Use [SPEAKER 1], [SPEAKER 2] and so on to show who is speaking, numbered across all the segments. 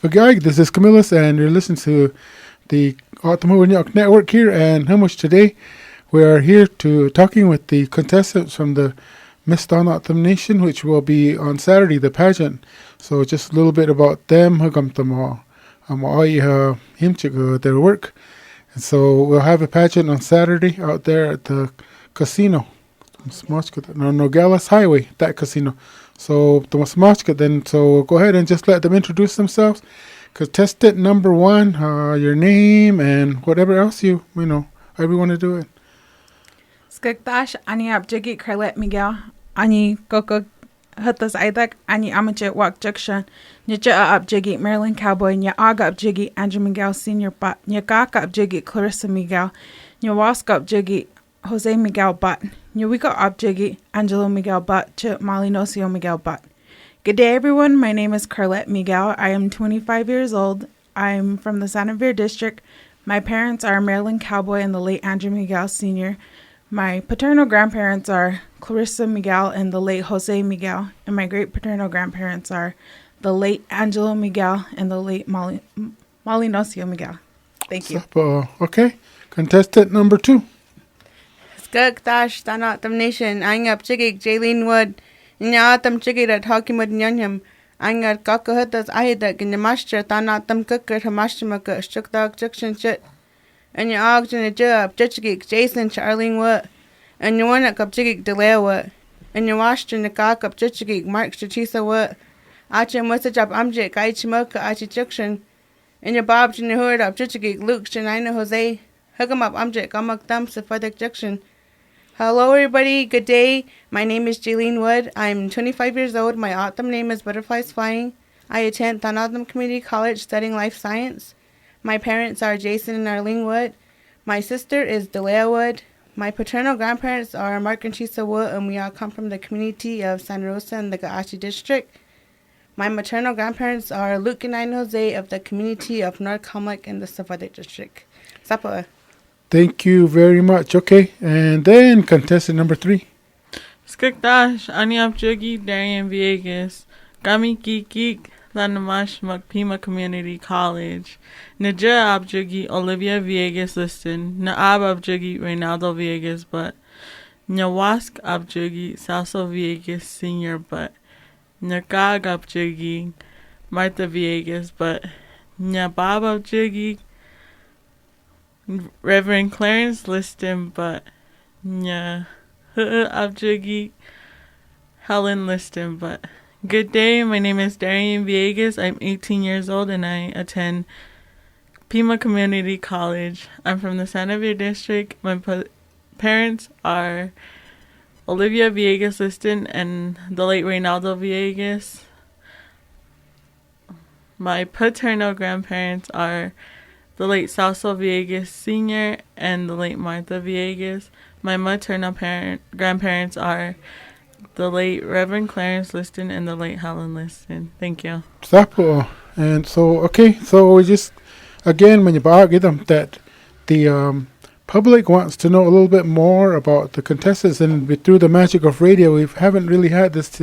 [SPEAKER 1] Okay, this is Camillus, and you're listening to the Automobile Network here. And how much today? We are here to talking with the contestants from the Miss Dawn Autumn Nation, which will be on Saturday, the pageant. So just a little bit about them, their work. And so we'll have a pageant on Saturday out there at the casino, Nogales Highway, that casino. So then, so go ahead and just let them introduce themselves. Contestant number one, your name and whatever else however you want to do it.
[SPEAKER 2] Skagdash, ani abjigi Carlet Miguel, ani Coco Hutas Idak, ani Amache Walk Junction, Nyaja abjigi Maryland Cowboy, Nya Aga abjigi Andrew Miguel Senior Butt, Nyagaka abjigi Clarissa Miguel, Nyawaska abjigi Jose Miguel Butt, Nyawika abjigi Angelo Miguel Butt, Ch Malinocio Miguel Butt. Good day, everyone. My name is Carlet Miguel. I am 25 years old. I'm from the Santa Fe District. My parents are Maryland Cowboy and the late Andrew Miguel Sr. My paternal grandparents are Clarissa Miguel and the late Jose Miguel, and my great paternal grandparents are the late Angelo Miguel and the late Malinocio Miguel. Thank you.
[SPEAKER 1] Okay. Contestant number two.
[SPEAKER 3] Skagdash, Tanatam Nation, Angap Chigik, Jaylene Wood, Nyatam Chigit at Hokimud Nyanyam, Angat Kakahutas Ahidak in the Master, Tanatam Cooker, Hamashimaka, Shukdak Juction Chit, and your Ogden a Jub, Jitchigik, Jason, Charlene Wood, and your one at Kapchigik, Delay Wood, and your Washington, the Cock up Jitchigik, Mark Chachisa Wood, Achim Wissajab Amjik, Aichimoka, Achi Juction, and your Bob Junior up Jitchigik, Luke, Janina Jose, Hugum up Amjik, Amak Thumb, Sephadik Juction. Hello, everybody. Good day. My name is Jaylene Wood. I'm 25 years old. My autumn name is Butterflies Flying. I attend Thanatham Community College studying life science. My parents are Jason and Arlene Wood. My sister is Delia Wood. My paternal grandparents are Mark and Chisa Wood, and we all come from the community of San Rosa in the Gaashi district. My maternal grandparents are Luke and Aina Jose of the community of North Kamlek in the Sephardic district. Sapa.
[SPEAKER 1] Thank you very much. Okay, and then contestant number three.
[SPEAKER 4] Skagdash, Aniap Jugi, Darian Viegas, Gami Geek, Lanamash Makpima Community College, Naja Abjugi, Olivia Viegas Liston, Naab Abjugi, Reynaldo Viegas, but Nyawask Abjugi, Salso Viegas Senior, but Nyagag Abjugi, Martha Viegas, but Nyabab Abjugi, Reverend Clarence Liston, but Nya Abjugi, Helen Liston, but good day. My name is Darian Viegas. I'm 18 years old and I attend Pima Community College. I'm from the Santa Fe District. My parents are Olivia Viegas Liston and the late Reynaldo Viegas. My paternal grandparents are the late Salso Viegas Sr. and the late Martha Viegas. My maternal grandparents are the late Reverend Clarence Liston and the late Helen Liston. Thank you.
[SPEAKER 1] Sapo. And so, okay, so we just, again, when you get them, that the public wants to know a little bit more about the contestants, and through the magic of radio, we haven't really had this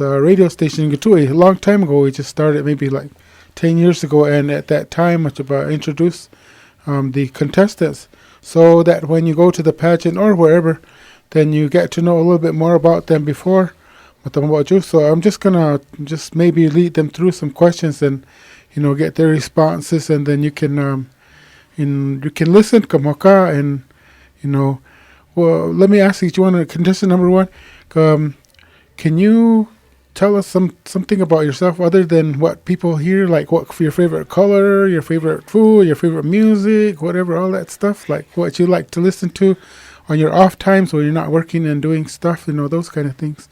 [SPEAKER 1] radio station in Gatui. A long time ago, we just started maybe like 10 years ago, and at that time, introduced the contestants, so that when you go to the pageant or wherever, then you get to know a little bit more about them before. So I'm just gonna maybe lead them through some questions and get their responses, and then you can listen, Kamoka, and well, let me ask you, do you want to contestant number one? Can you tell us something about yourself other than what people hear, like what your favorite color, your favorite food, your favorite music, whatever, all that stuff, like what you like to listen to on your off times when you're not working and doing stuff, those kind of things.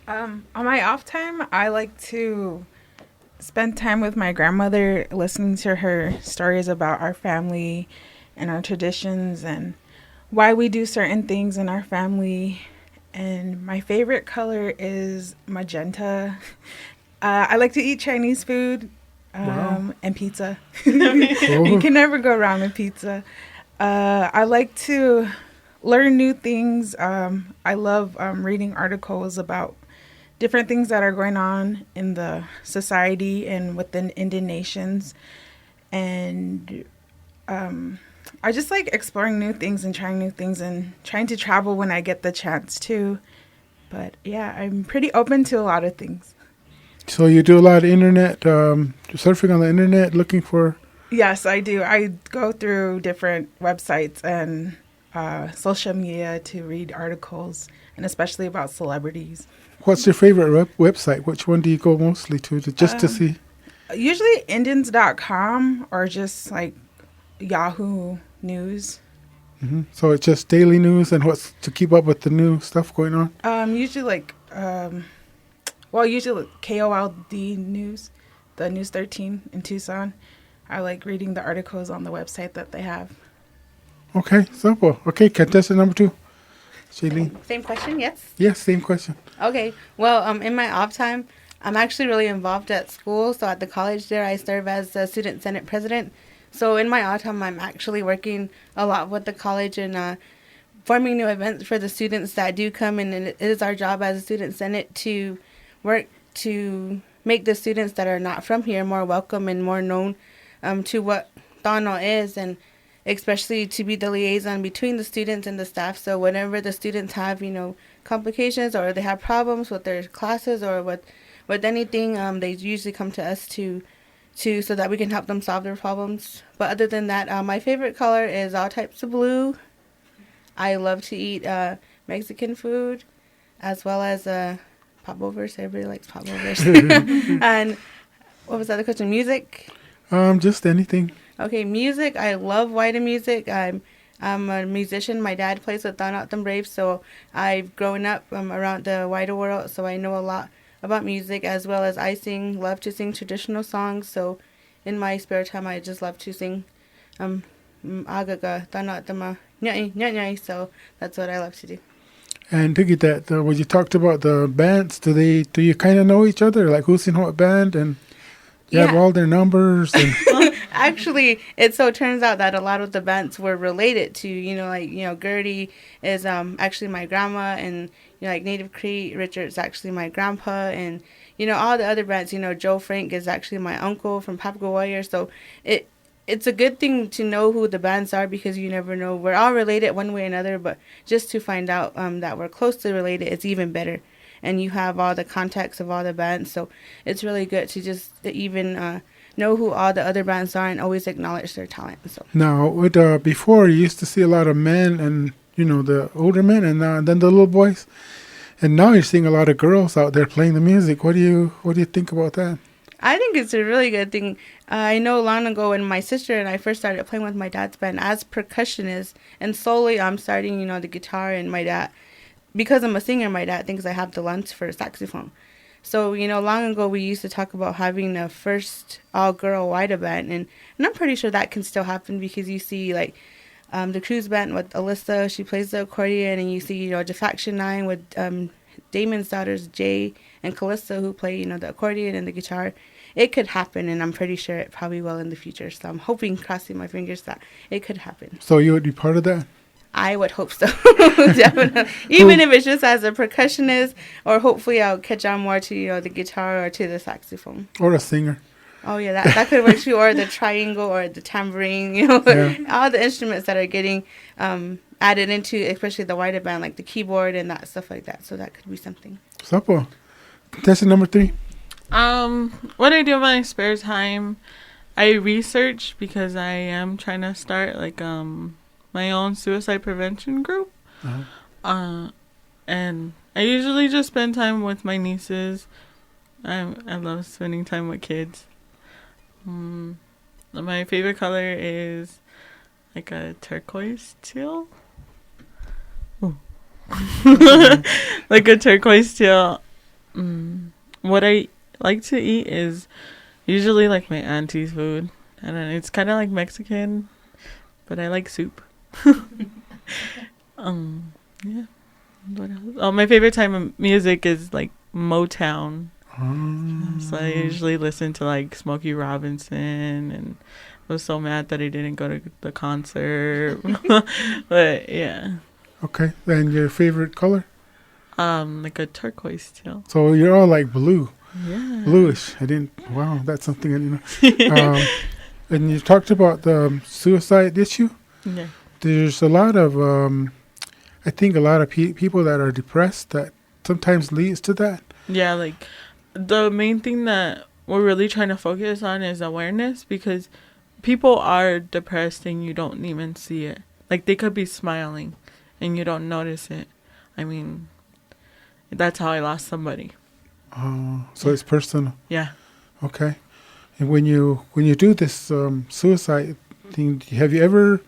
[SPEAKER 2] On my off time, I like to spend time with my grandmother, listening to her stories about our family and our traditions and why we do certain things in our family. And my favorite color is magenta. I like to eat Chinese food.
[SPEAKER 1] Wow.
[SPEAKER 2] and pizza.
[SPEAKER 1] Cool.
[SPEAKER 2] You can never go wrong with pizza. I like to learn new things. I love reading articles about different things that are going on in the society and within Indian nations. And I just like exploring new things and trying new things and trying to travel when I get the chance to. But yeah, I'm pretty open to a lot of things.
[SPEAKER 1] So you do a lot of internet, surfing on the internet, looking for.
[SPEAKER 2] Yes, I do. I go through different websites and social media to read articles, and especially about celebrities.
[SPEAKER 1] What's your favorite website? Which one do you go mostly just to see?
[SPEAKER 2] Usually Indians.com or just like Yahoo News.
[SPEAKER 1] So it's just daily news and what's to keep up with the new stuff going on?
[SPEAKER 2] Usually like, usually KOLD News, the News 13 in Tucson. I like reading the articles on the website that they have.
[SPEAKER 1] Okay, simple. Okay, contestant number 2. Shailene.
[SPEAKER 3] Same question, yes?
[SPEAKER 1] Yes, same question.
[SPEAKER 3] Okay. Well, in my off time, I'm actually really involved at school. So at the college there, I serve as the student senate president. So in my off time, I'm actually working a lot with the college and forming new events for the students that do come. And it is our job as a student senate to work to make the students that are not from here more welcome and more known to what Tohono is, and especially to be the liaison between the students and the staff. So whenever the students have, complications or they have problems with their classes or with anything, they usually come to us to so that we can help them solve their problems. But other than that, my favorite color is all types of blue. I love to eat Mexican food as well as popovers. Everybody likes popovers. And what was the other question? Music?
[SPEAKER 1] Just anything.
[SPEAKER 3] Okay, music. I love Wida music. I'm a musician. My dad plays with Tohono Braves, so I've grown up around the Wida world, so I know a lot about music, as well as I love to sing traditional songs. So in my spare time, I just love to sing agaga Tohono nyai. So that's what I love to do.
[SPEAKER 1] And to get that, when you talked about the bands, do you kind of know each other? Like who's in what band, and you have all their numbers? And
[SPEAKER 3] Actually, it so turns out that a lot of the bands were related to, Gertie is actually my grandma, and like Native Cree Richard's actually my grandpa, and all the other bands, Joe Frank is actually my uncle from Papago Warrior. So it's a good thing to know who the bands are, because you never know. We're all related one way or another, but just to find out that we're closely related, it's even better. And you have all the contacts of all the bands, so it's really good to just even know who all the other bands are and always acknowledge their talent. So
[SPEAKER 1] now, before you used to see a lot of men and the older men, and then the little boys, and now you're seeing a lot of girls out there playing the music. What do you think about that?
[SPEAKER 3] I think it's a really good thing. I know long ago when my sister and I first started playing with my dad's band as percussionists, and slowly I'm starting, the guitar, and my dad, because I'm a singer, my dad thinks I have the lungs for saxophone. So, long ago we used to talk about having a first all-girl Wida band, and I'm pretty sure that can still happen, because you see, like, the Cruise band with Alyssa, she plays the accordion, and you see, Defaction 9 with Damon's daughters, Jay and Calissa, who play, the accordion and the guitar. It could happen, and I'm pretty sure it probably will in the future. So I'm hoping, crossing my fingers, that it could happen.
[SPEAKER 1] So you would be part of that?
[SPEAKER 3] I would hope so. Definitely. Even if it's just as a percussionist, or hopefully I'll catch on more to, the guitar or to the saxophone.
[SPEAKER 1] Or a singer.
[SPEAKER 3] Oh, yeah, that could work too. Or the triangle or the tambourine, all the instruments that are getting added into, especially the Wida band, like the keyboard and that stuff like that. So that could be something.
[SPEAKER 1] Supple. Contestant number 3.
[SPEAKER 4] What I do in my spare time, I research, because I am trying to start like my own suicide prevention group. And I usually just spend time with my nieces. I love spending time with kids. My favorite color is like a turquoise teal. Like a turquoise teal. What I like to eat is usually like my auntie's food. I don't know, it's kind of like Mexican, but I like soup. Yeah. What else? Oh, my favorite type of music is like Motown. So I usually listen to like Smokey Robinson, and I was so mad that I didn't go to the concert. But yeah.
[SPEAKER 1] Okay. And your favorite color?
[SPEAKER 4] Like a turquoise teal.
[SPEAKER 1] So you're all like blue.
[SPEAKER 4] Yeah.
[SPEAKER 1] Bluish. Wow, that's something I didn't know. And you talked about the suicide issue.
[SPEAKER 4] Yeah.
[SPEAKER 1] There's a lot of, I think a lot of people that are depressed that sometimes leads to that.
[SPEAKER 4] Yeah, like the main thing that we're really trying to focus on is awareness, because people are depressed and you don't even see it. Like they could be smiling and you don't notice it. I mean, that's how I lost somebody.
[SPEAKER 1] So it's personal.
[SPEAKER 4] Yeah.
[SPEAKER 1] Okay. And when you do this suicide thing, have you ever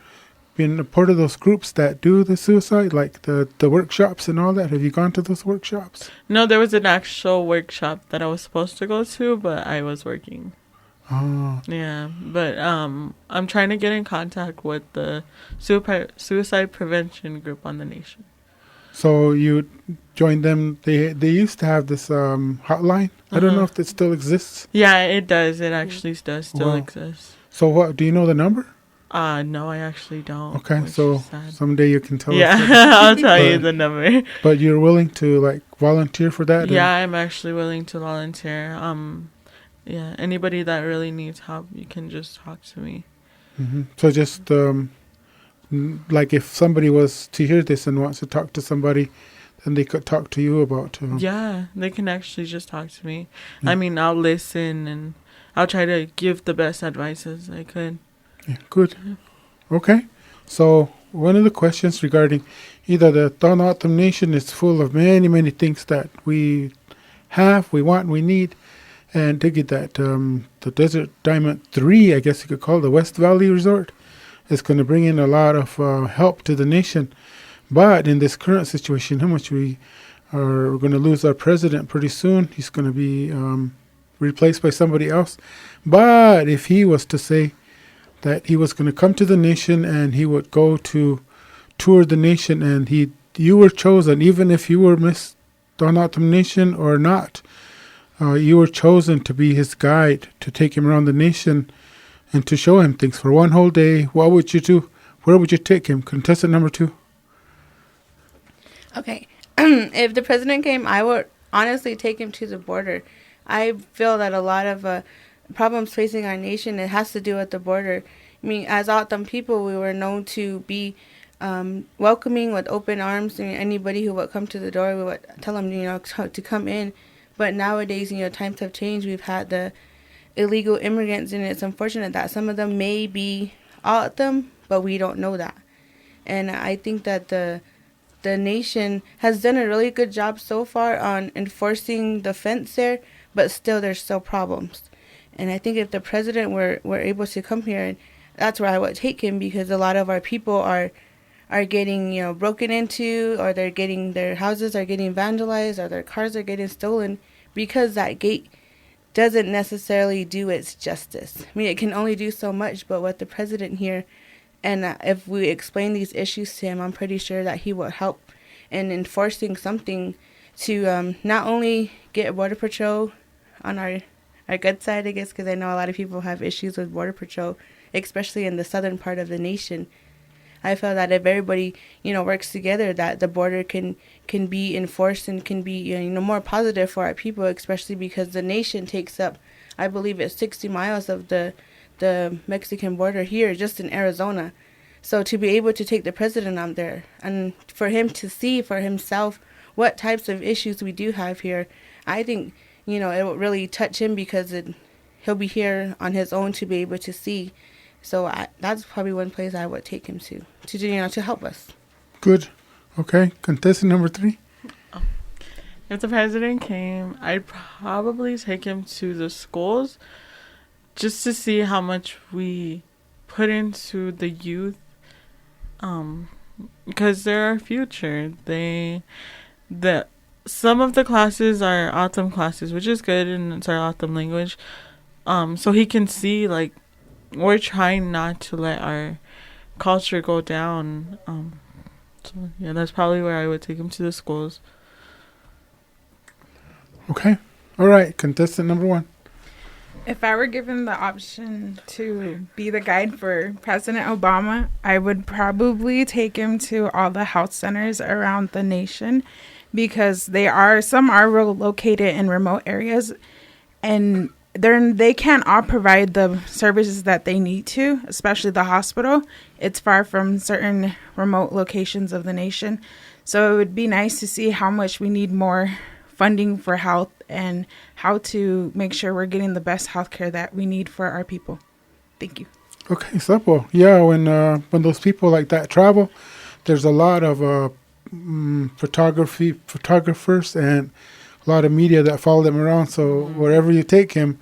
[SPEAKER 1] been a part of those groups that do the suicide, like the workshops and all that? Have you gone to those workshops?
[SPEAKER 4] No, there was an actual workshop that I was supposed to go to, but I was working.
[SPEAKER 1] Oh.
[SPEAKER 4] Yeah, but I'm trying to get in contact with the suicide prevention group on the nation.
[SPEAKER 1] So you joined them. They used to have this hotline. I don't know if it still exists.
[SPEAKER 4] Yeah, it does. It actually does still exist.
[SPEAKER 1] So what? Do you know the number?
[SPEAKER 4] No, I actually don't.
[SPEAKER 1] Okay, so someday you can tell us.
[SPEAKER 4] Yeah, I'll tell you the number.
[SPEAKER 1] But you're willing to like volunteer for that?
[SPEAKER 4] Yeah, I'm actually willing to volunteer. Yeah, anybody that really needs help, you can just talk to me.
[SPEAKER 1] Mm-hmm. So just like if somebody was to hear this and wants to talk to somebody, then they could talk to you about.
[SPEAKER 4] Yeah, they can actually just talk to me. Yeah. I mean, I'll listen and I'll try to give the best advice as I could.
[SPEAKER 1] Yeah, good. Okay. So one of the questions regarding either the Tohono Nation is full of many, many things that we have, we want, we need. And to get that, the Desert Diamond 3, I guess you could call it, the West Valley Resort, is going to bring in a lot of help to the nation. But in this current situation, how much we're going to lose our president pretty soon. He's going to be replaced by somebody else. But if he was to say that he was going to come to the nation and he would go to tour the nation, and you were chosen, even if you were Miss Tohono Nation or not, you were chosen to be his guide, to take him around the nation and to show him things for one whole day. What would you do? Where would you take him? Contestant number 2.
[SPEAKER 3] Okay. If the president came, I would honestly take him to the border. I feel that a lot of problems facing our nation, it has to do with the border. I mean, as O'odham people, we were known to be welcoming with open arms. I mean, anybody who would come to the door, we would tell them, to come in. But nowadays, times have changed. We've had the illegal immigrants, and it's unfortunate that some of them may be O'odham, but we don't know that. And I think that the nation has done a really good job so far on enforcing the fence there, but still there's still problems. And I think if the president were able to come here, that's where I would take him, because a lot of our people are getting broken into, or their houses are getting vandalized, or their cars are getting stolen, because that gate doesn't necessarily do its justice. I mean, it can only do so much, but with the president here, and if we explain these issues to him, I'm pretty sure that he will help in enforcing something to not only get Border Patrol on our good side, I guess, because I know a lot of people have issues with Border Patrol, especially in the southern part of the nation. I feel that if everybody, works together, that the border can be enforced and can be, more positive for our people, especially because the nation takes up, I believe it's 60 miles of the Mexican border here, just in Arizona. So to be able to take the president out there and for him to see for himself what types of issues we do have here, I think, it will really touch him, because he'll be here on his own to be able to see. So that's probably one place I would take him to help us.
[SPEAKER 1] Good. Okay. Contestant number 3.
[SPEAKER 4] If the president came, I'd probably take him to the schools just to see how much we put into the youth. Because they're our future. Some of the classes are O'odham classes, which is good, and it's our O'odham language. So he can see, like, we're trying not to let our culture go down. So yeah, that's probably where I would take him, to the schools.
[SPEAKER 1] Okay. All right, contestant number 1.
[SPEAKER 2] If I were given the option to be the guide for President Obama, I would probably take him to all the health centers around the nation because some are located in remote areas, and they can't all provide the services that they need to, especially the hospital. It's far from certain remote locations of the nation. So it would be nice to see how much we need more funding for health and how to make sure we're getting the best health care that we need for our people. Thank you.
[SPEAKER 1] Okay, simple. Yeah, when those people like that travel, there's a lot of photographers and a lot of media that follow them around. So wherever you take him,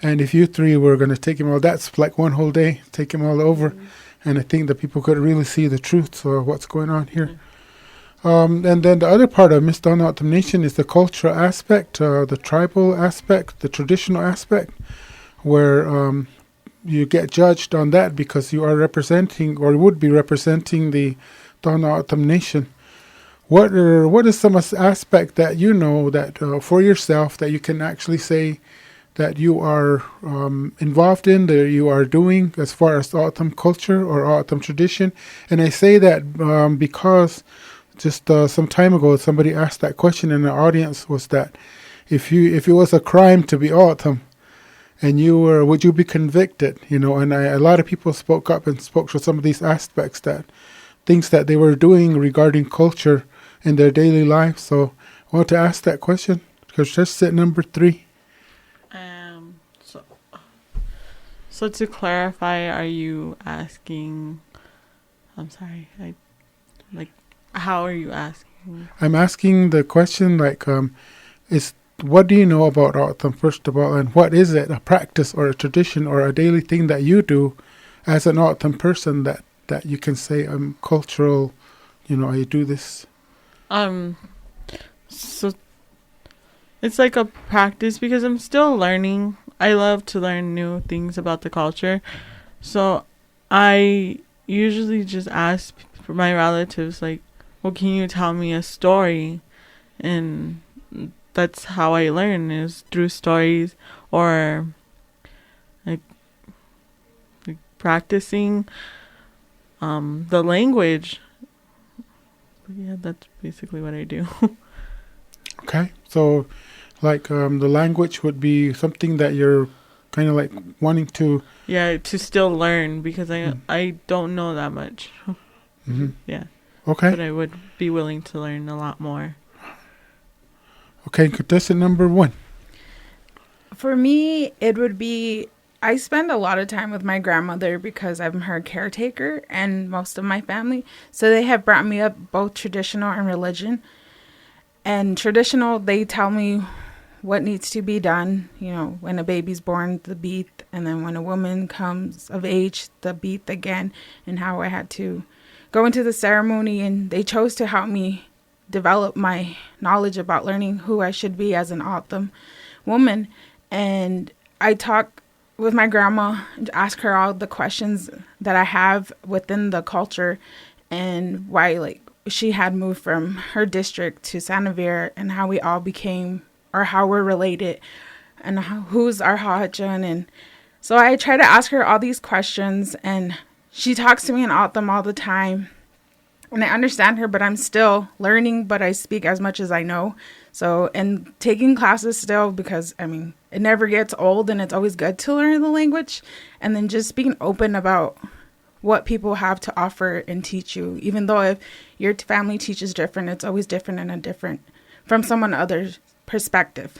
[SPEAKER 1] and if you 3 were going to take him all, that's like one whole day, take him all over. And I think that people could really see the truth of what's going on here. And then the other part of Miss Donna Autumn Nation is the cultural aspect, the tribal aspect, the traditional aspect, where you get judged on that because you are representing or would be representing the Tohono Autumn Nation. What is some aspect that you know that for yourself that you can actually say that you are involved in, that you are doing as far as autumn culture or autumn tradition? And I say that because just some time ago somebody asked that question in the audience, was that if it was a crime to be autumn, and would you be convicted? And a lot of people spoke up and spoke for some of these aspects, that things that they were doing regarding culture in their daily life. So I want to ask that question. Contestant number 3.
[SPEAKER 4] So to clarify, are you asking? I'm sorry. How are you asking?
[SPEAKER 1] I'm asking the question is what do you know about autumn, first of all, and what is it, a practice or a tradition or a daily thing that you do as an autumn person that you can say I'm cultural, I do this?
[SPEAKER 4] So it's like a practice because I'm still learning. I love to learn new things about the culture. So I usually just ask for my relatives, like, well, can you tell me a story? And that's how I learn, is through stories or like practicing the language. But yeah, that's basically what I do.
[SPEAKER 1] Okay, so the language would be something that you're kind of like wanting to...
[SPEAKER 4] Yeah, to still learn because I don't know that much.
[SPEAKER 1] Mm-hmm.
[SPEAKER 4] Yeah.
[SPEAKER 1] Okay.
[SPEAKER 4] But I would be willing to learn a lot more.
[SPEAKER 1] Okay, contestant number 1.
[SPEAKER 2] For me, it would be, I spend a lot of time with my grandmother because I'm her caretaker and most of my family. So they have brought me up both traditional and religion. And traditional, they tell me what needs to be done. When a baby's born, the beat. And then when a woman comes of age, the beat again. And how I had to go into the ceremony. And they chose to help me develop my knowledge about learning who I should be as an autumn woman. And I talk with my grandma and ask her all the questions that I have within the culture and why she had moved from her district to Santa Vera and how we all became or how we're related and who's our Ha'achun. And so I try to ask her all these questions, and she talks to me in autumn all the time. And I understand her, but I'm still learning, but I speak as much as I know. So, and taking classes still, because, it never gets old and it's always good to learn the language. And then just being open about what people have to offer and teach you. Even though if your family teaches different, it's always different and from someone other's perspective.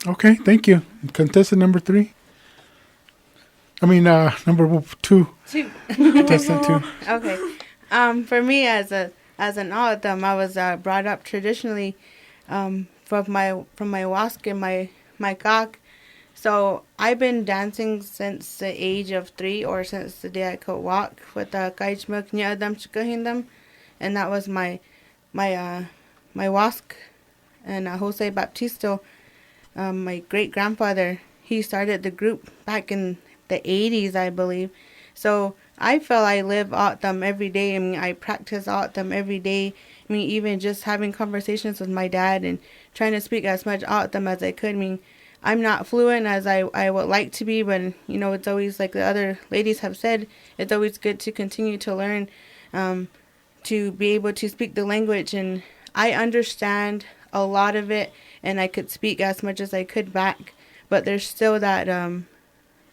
[SPEAKER 1] Okay, thank you. Contestant number 3. Number 2. Contestant 2.
[SPEAKER 3] Okay. For me, as an autumn, I was brought up traditionally from my wask and my cock. So I've been dancing since the age of 3, or since the day I could walk, with the kaijmuk nyadam chikahindam, and that was my wask. And Jose Baptisto, my great grandfather, he started the group back in the 80s, I believe. So I feel I live out them every day. I mean, I practice out them every day. I mean, even just having conversations with my dad and trying to speak as much out them as I could. I mean, I'm not fluent as I would like to be, but, it's always like the other ladies have said, it's always good to continue to learn, to be able to speak the language. And I understand a lot of it, and I could speak as much as I could back, but there's still that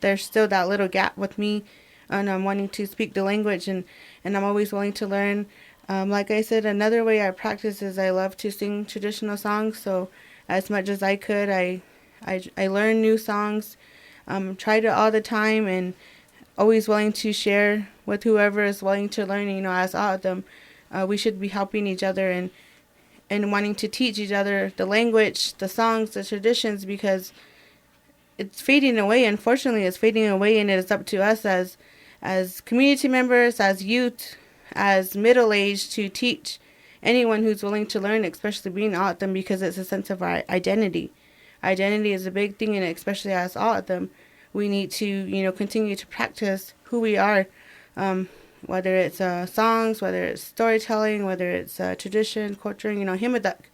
[SPEAKER 3] little gap with me, and I'm wanting to speak the language, and I'm always willing to learn. Like I said, another way I practice is I love to sing traditional songs. So as much as I could, I learn new songs, tried it all the time, and always willing to share with whoever is willing to learn. As all of them, we should be helping each other and wanting to teach each other the language, the songs, the traditions, because it's fading away. Unfortunately, it's fading away, and it is up to us as community members, as youth, as middle-aged, to teach anyone who's willing to learn, especially being out them, because it's a sense of our identity. Identity is a big thing, and especially as out them, we need to, continue to practice who we are, whether it's songs, whether it's storytelling, whether it's tradition, culture. Himadak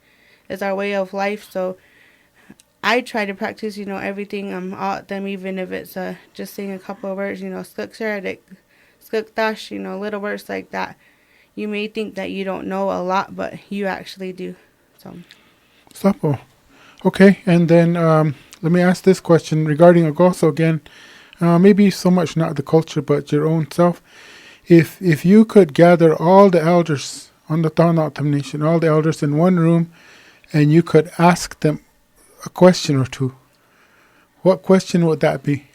[SPEAKER 3] is our way of life. So I try to practice, everything out them, even if it's just saying a couple of words, skuk dash, little words like that. You may think that you don't know a lot, but you actually do. So.
[SPEAKER 1] Sapo. Okay, and then let me ask this question regarding Agoso again. Maybe so much not the culture, but your own self. If you could gather all the elders on the Tohono Nation, all the elders in one room, and you could ask them a question or two, what question would that be?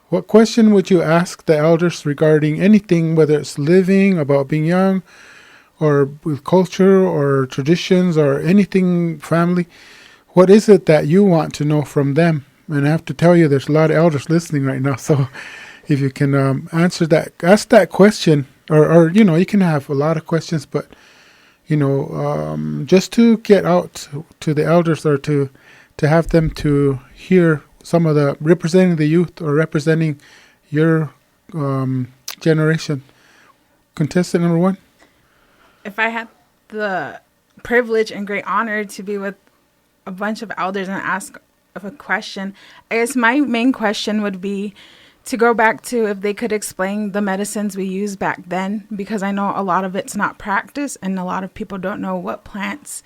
[SPEAKER 1] What question would you ask the elders regarding anything, whether it's living, about being young, or with culture, or traditions, or anything family? What is it that you want to know from them? And I have to tell you, there's a lot of elders listening right now, so if you can answer that, ask that question, or you can have a lot of questions, but just to get out to the elders, or to have them to hear some of the representing the youth, or representing your generation. Contestant number one.
[SPEAKER 2] If I had the privilege and great honor to be with a bunch of elders and ask a question, I guess my main question would be to go back to if they could explain the medicines we used back then, because I know a lot of it's not practiced, and a lot of people don't know what plants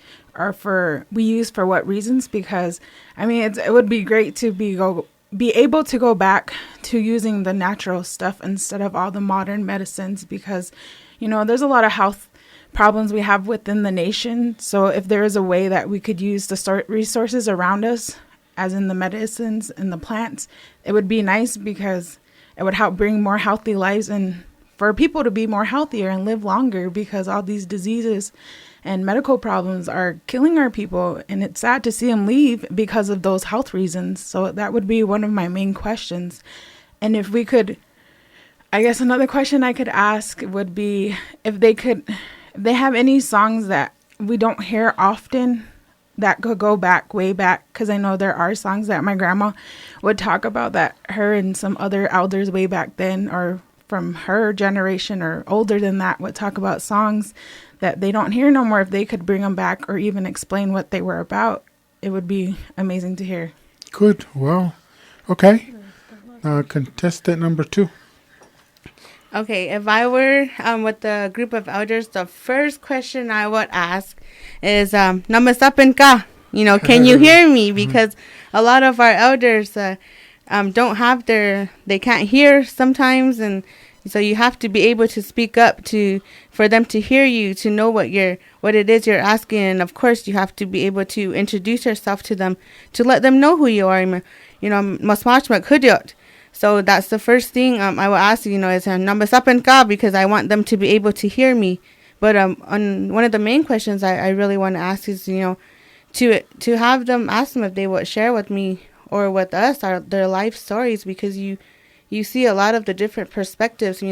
[SPEAKER 2] we use for what reasons. Because I mean, it would be great to be able to go back to using the natural stuff instead of all the modern medicines, because there's a lot of health problems we have within the nation. So if there is a way that we could use the resources around us, as in the medicines and the plants, it would be nice, because it would help bring more healthy lives, and for people to be more healthier and live longer, because all these diseases and medical problems are killing our people, and it's sad to see them leave because of those health reasons. So that would be one of my main questions. And if we could, I guess another question I could ask would be if they have any songs that we don't hear often that could go back, way back, because I know there are songs that my grandma would talk about that her and some other elders way back then, or from her generation or older than that, would talk about songs that they don't hear no more. If they could bring them back, or even explain what they were about, it would be amazing to hear.
[SPEAKER 1] Good. Well, okay. Contestant number two.
[SPEAKER 3] Okay, if I were with the group of elders, the first question I would ask is, Namasapan ka? Can you hear me? Because a lot of our elders don't have they can't hear sometimes, and so you have to be able to speak up for them to hear you, to know what it is you're asking. And of course, you have to be able to introduce yourself to them, to let them know who you are. Masmachmak hudyot. So that's the first thing I will ask, is Namasapan ka, because I want them to be able to hear me. But on one of the main questions I really want to ask is, to have them, ask them if they would share with me or with us their life stories, because you see a lot of the different perspectives,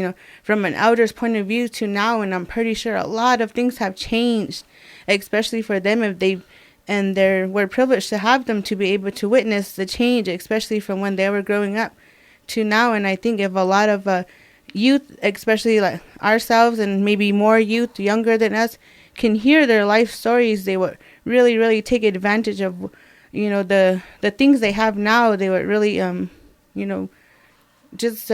[SPEAKER 3] from an elder's point of view to now, and I'm pretty sure a lot of things have changed, especially for them we're privileged to have them to be able to witness the change, especially from when they were growing up to now. And I think if a lot of youth, especially like ourselves and maybe more youth younger than us, can hear their life stories, they would really, really take advantage of, the things they have now. They would really, just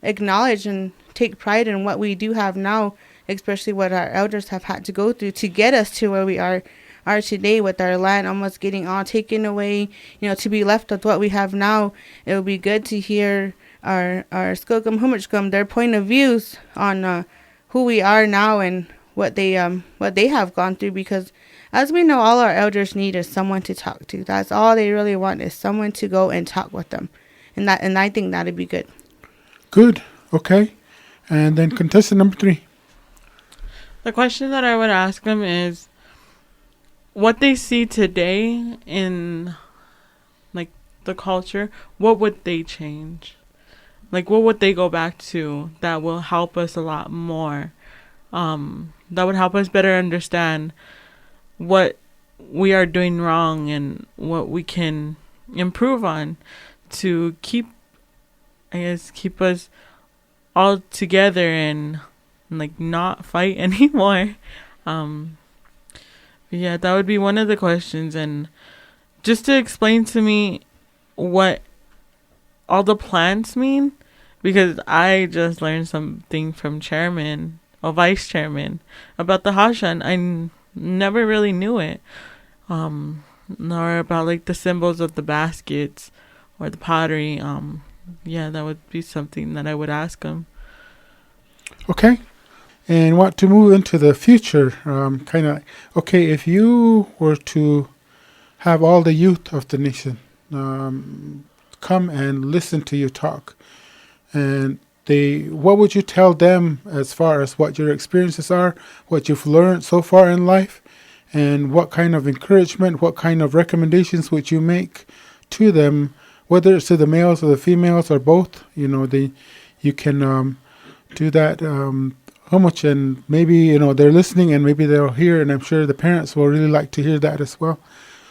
[SPEAKER 3] acknowledge and take pride in what we do have now, especially what our elders have had to go through to get us to where we are today, with our land almost getting all taken away, to be left with what we have now. It would be good to hear our Skookum Humachkum, their point of views on who we are now and what they have gone through, because as we know, all our elders need is someone to talk to. That's all they really want, is someone to go and talk with them. And I think that'd be good.
[SPEAKER 1] Good. Okay. And then contestant number 3.
[SPEAKER 4] The question that I would ask them is what they see today in like the culture, what would they change? Like, what would they go back to that will help us a lot more? That would help us better understand what we are doing wrong and what we can improve on to keep us all together and like not fight anymore. Yeah, that would be one of the questions, and just to explain to me what all the plants mean, because I just learned something from vice chairman about the Hashan. I never really knew it, nor about like the symbols of the baskets or the pottery. Yeah, that would be something that I would ask them.
[SPEAKER 1] Okay. And want to move into the future, if you were to have all the youth of the nation come and listen to you talk, and what would you tell them as far as what your experiences are, what you've learned so far in life, and what kind of encouragement, what kind of recommendations would you make to them, whether it's to the males or the females or both? You can do that. How much, and maybe they're listening and maybe they'll hear, and I'm sure the parents will really like to hear that as well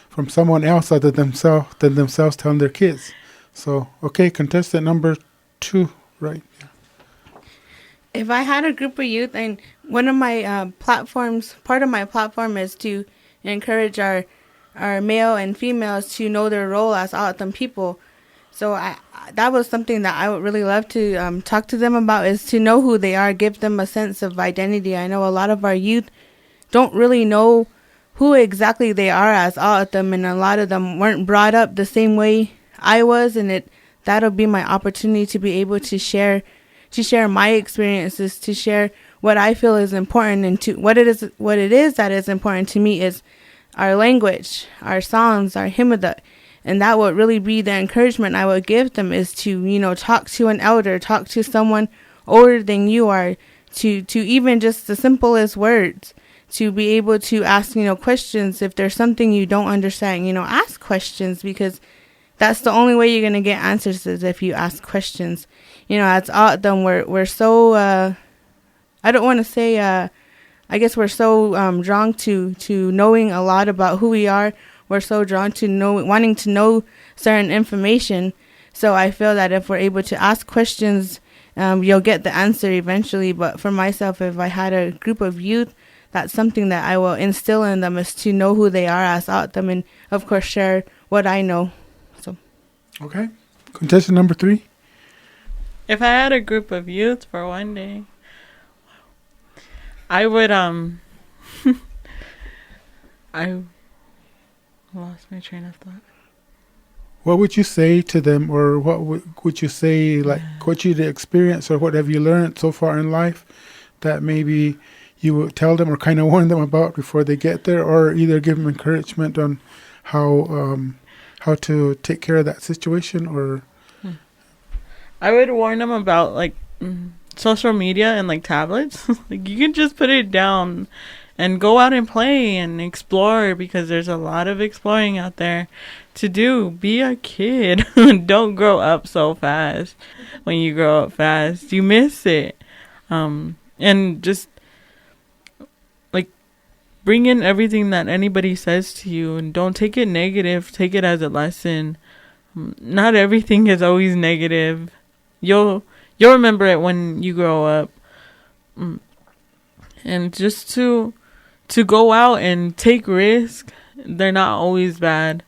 [SPEAKER 1] from someone else other than themselves telling their kids. So, okay, contestant number 2, right? Yeah.
[SPEAKER 3] If I had a group of youth, and one of my part of my platform is to encourage our male and females to know their role as A'atam people. So that was something that I would really love to talk to them about, is to know who they are, give them a sense of identity. I know a lot of our youth don't really know who exactly they are as A'atam, and a lot of them weren't brought up the same way I was, and that'll be my opportunity to be able to share my experiences, to share what I feel is important, and to what it is that is important to me is our language, our songs, our himada. And that would really be the encouragement I would give them, is to, talk to an elder, talk to someone older than you are, to even just the simplest words, to be able to ask, questions. If there's something you don't understand, ask questions, because that's the only way you're going to get answers, is if you ask questions. As A'atam, we're so, I don't want to say, I guess we're so drawn to knowing a lot about who we are. We're so drawn to wanting to know certain information. So I feel that if we're able to ask questions, you'll get the answer eventually. But for myself, if I had a group of youth, that's something that I will instill in them, is to know who they are as A'atam, and of course share what I know. So,
[SPEAKER 1] okay, contestant number 3.
[SPEAKER 4] If I had a group of youth for one day, I would I lost my train of thought.
[SPEAKER 1] What would you say to them, or what would you say, like, what you experienced, or what have you learned so far in life that maybe you would tell them or kind of warn them about before they get there, or either give them encouragement on how to take care of that situation? Or
[SPEAKER 4] I would warn them about like social media and like tablets. Like, you can just put it down and go out and play and explore, because there's a lot of exploring out there to do. Be a kid. Don't grow up so fast. When you grow up fast, you miss it. And just like bring in everything that anybody says to you, and don't take it negative. Take it as a lesson. Not everything is always negative. You'll you'll remember it when you grow up. And just to go out and take risks, they're not always bad.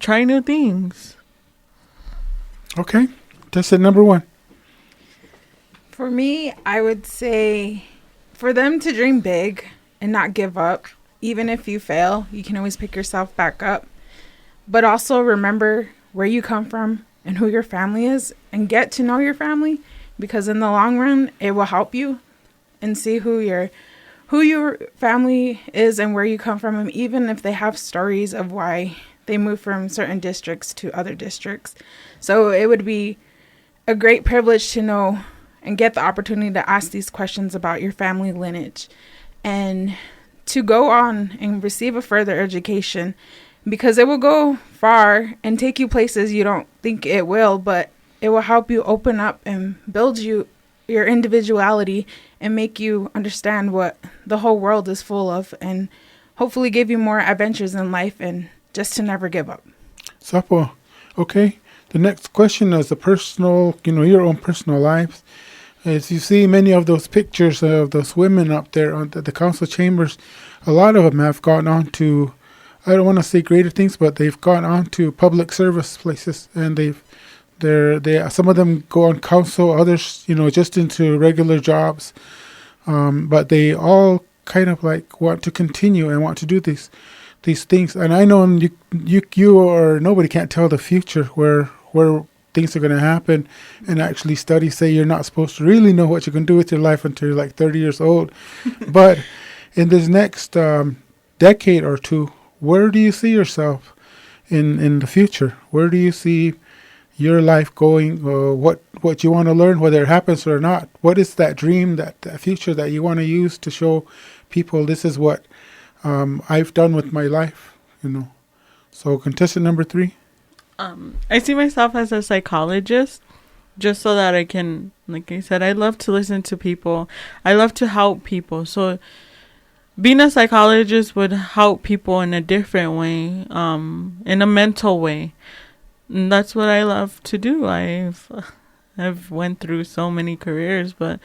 [SPEAKER 4] Try new things.
[SPEAKER 1] Okay, that's it. Number 1.
[SPEAKER 2] For me, I would say for them to dream big and not give up. Even if you fail, you can always pick yourself back up. But also remember where you come from and who your family is, and get to know your family, because in the long run, it will help you, and see who your family is and where you come from, and even if they have stories of why they moved from certain districts to other districts. So it would be a great privilege to know and get the opportunity to ask these questions about your family lineage, and to go on and receive a further education, because it will go far and take you places you don't think it will, but it will help you open up and build your individuality and make you understand what the whole world is full of, and hopefully give you more adventures in life, and just to never give up.
[SPEAKER 1] Sapo. Okay. The next question is the personal, your own personal lives. As you see many of those pictures of those women up there at the council chambers, a lot of them have gone on to, I don't want to say greater things, but they've gone on to public service places, and they some of them go on council, others, just into regular jobs. But they all kind of like want to continue and want to do these things. And I know you or nobody can't tell the future where things are going to happen, and actually studies say you're not supposed to really know what you're going to do with your life until you're like 30 years old. But in this next decade or two, where do you see yourself in the future? Where do you see your life going? What you want to learn, whether it happens or not? What is that dream, that future that you want to use to show people this is what I've done with my life? So contestant number 3.
[SPEAKER 4] I see myself as a psychologist, just so that I can, like I said, I love to listen to people. I love to help people. So being a psychologist would help people in a different way, in a mental way. And that's what I love to do. I've went through so many careers, but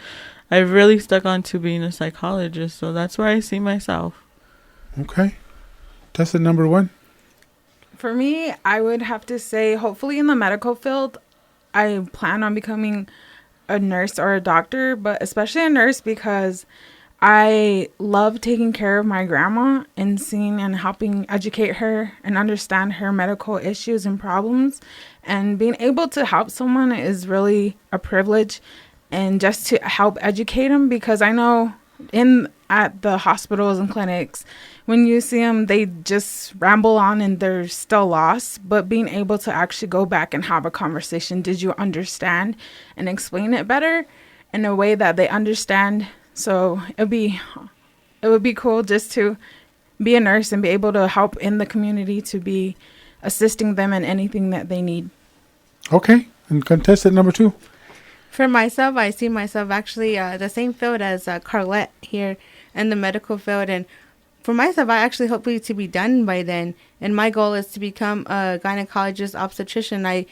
[SPEAKER 4] I've really stuck on to being a psychologist. So that's where I see myself.
[SPEAKER 1] Okay. That's the number 1.
[SPEAKER 2] For me, I would have to say, hopefully in the medical field, I plan on becoming a nurse or a doctor, but especially a nurse, because I love taking care of my grandma and seeing and helping educate her and understand her medical issues and problems. And being able to help someone is really a privilege, and just to help educate them, because I know at the hospitals and clinics, when you see them, they just ramble on and they're still lost. But being able to actually go back and have a conversation, did you understand, and explain it better in a way that they understand. So it would be cool just to be a nurse and be able to help in the community, to be assisting them in anything that they need.
[SPEAKER 1] Okay. And contestant number 2.
[SPEAKER 3] For myself, I see myself actually the same field as Carlette here in the medical field. And for myself, I actually hope to be done by then. And my goal is to become a gynecologist obstetrician. I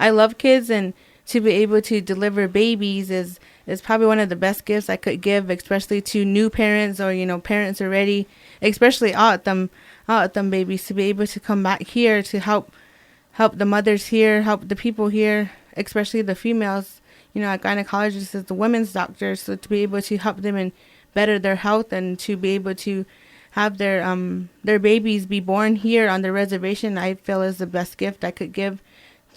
[SPEAKER 3] love kids, and to be able to deliver babies is probably one of the best gifts I could give, especially to new parents, or, parents already, especially out at them babies, to be able to come back here to help the mothers here, help the people here, especially the females. A gynecologist is the women's doctor, so to be able to help them and better their health, and to be able to have their babies be born here on the reservation, I feel is the best gift I could give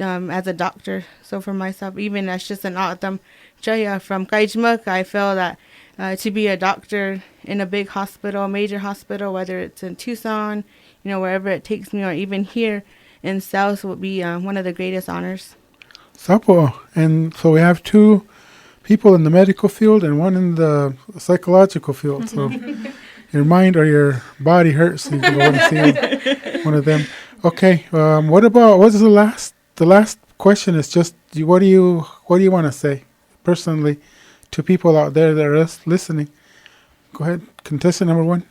[SPEAKER 3] as a doctor. So for myself, even as just an Autumn Jaya from Kaijmuk, I feel that to be a doctor in a big hospital, major hospital, whether it's in Tucson, wherever it takes me, or even here in South, would be one of the greatest honors.
[SPEAKER 1] Sapo. And so we have 2 people in the medical field and 1 in the psychological field. So your mind or your body hurts, so you want to see one of them. Okay. What's the last question is just, what do you want to say personally to people out there that are listening? Go ahead. Contestant number 1.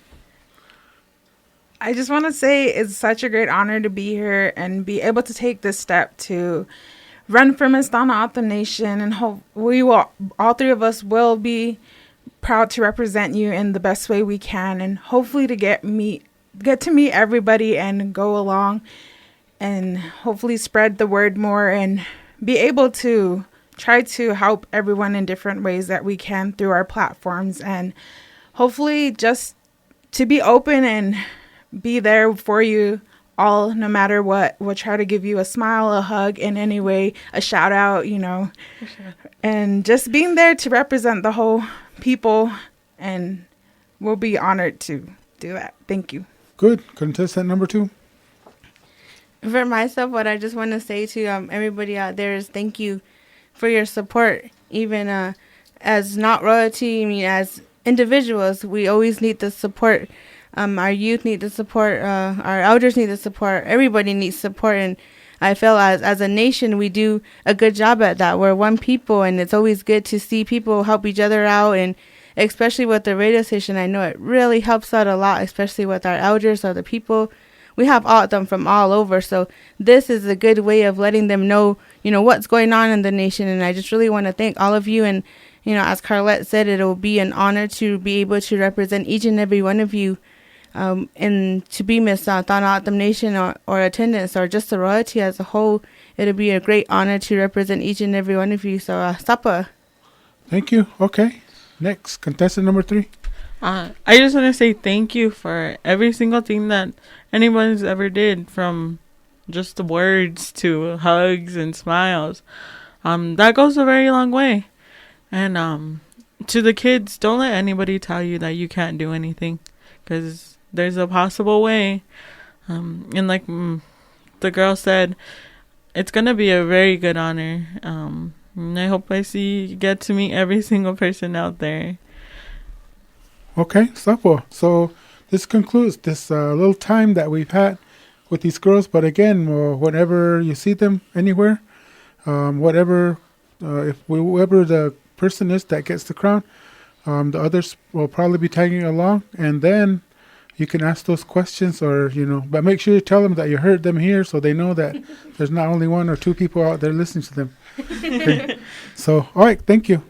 [SPEAKER 2] I just want to say it's such a great honor to be here and be able to take this step to run for Miss Donna out the nation, and all three of us will be proud to represent you in the best way we can, and hopefully to get to meet everybody and go along and hopefully spread the word more and be able to try to help everyone in different ways that we can through our platforms, and hopefully just to be open and be there for you all, no matter what. We'll try to give you a smile, a hug in any way, a shout out,
[SPEAKER 4] Sure.
[SPEAKER 2] and just being there to represent the whole people, and we'll be honored to do that. Thank you.
[SPEAKER 1] Good. Contestant number 2.
[SPEAKER 3] For myself, what I just want to say to everybody out there is thank you for your support. Even as not royalty, I mean, as individuals, we always need the support. Our youth need the support. Our elders need the support. Everybody needs support. And I feel as a nation, we do a good job at that. We're one people, and it's always good to see people help each other out. And especially with the radio station, I know it really helps out a lot, especially with our elders or the people. We have all of them from all over. So this is a good way of letting them know, what's going on in the nation. And I just really want to thank all of you. And, as Carlette said, it will be an honor to be able to represent each and every one of you. And to be Miss Thana Nation or attendance or just the royalty as a whole, it'll be a great honor to represent each and every one of you. So, Sapa.
[SPEAKER 1] Thank you. Okay. Next, contestant number 3.
[SPEAKER 4] I just want to say thank you for every single thing that anyone's ever did, from just the words to hugs and smiles. That goes a very long way. And to the kids, don't let anybody tell you that you can't do anything, because there's a possible way. And like the girl said, it's going to be a very good honor. And I hope you get to meet every single person out there.
[SPEAKER 1] Okay, so this concludes this little time that we've had with these girls. But again, whenever you see them anywhere, whoever the person is that gets the crown, the others will probably be tagging along, and then you can ask those questions, or but make sure you tell them that you heard them here, so they know that there's not only 1 or 2 people out there listening to them. Okay. So, all right, thank you.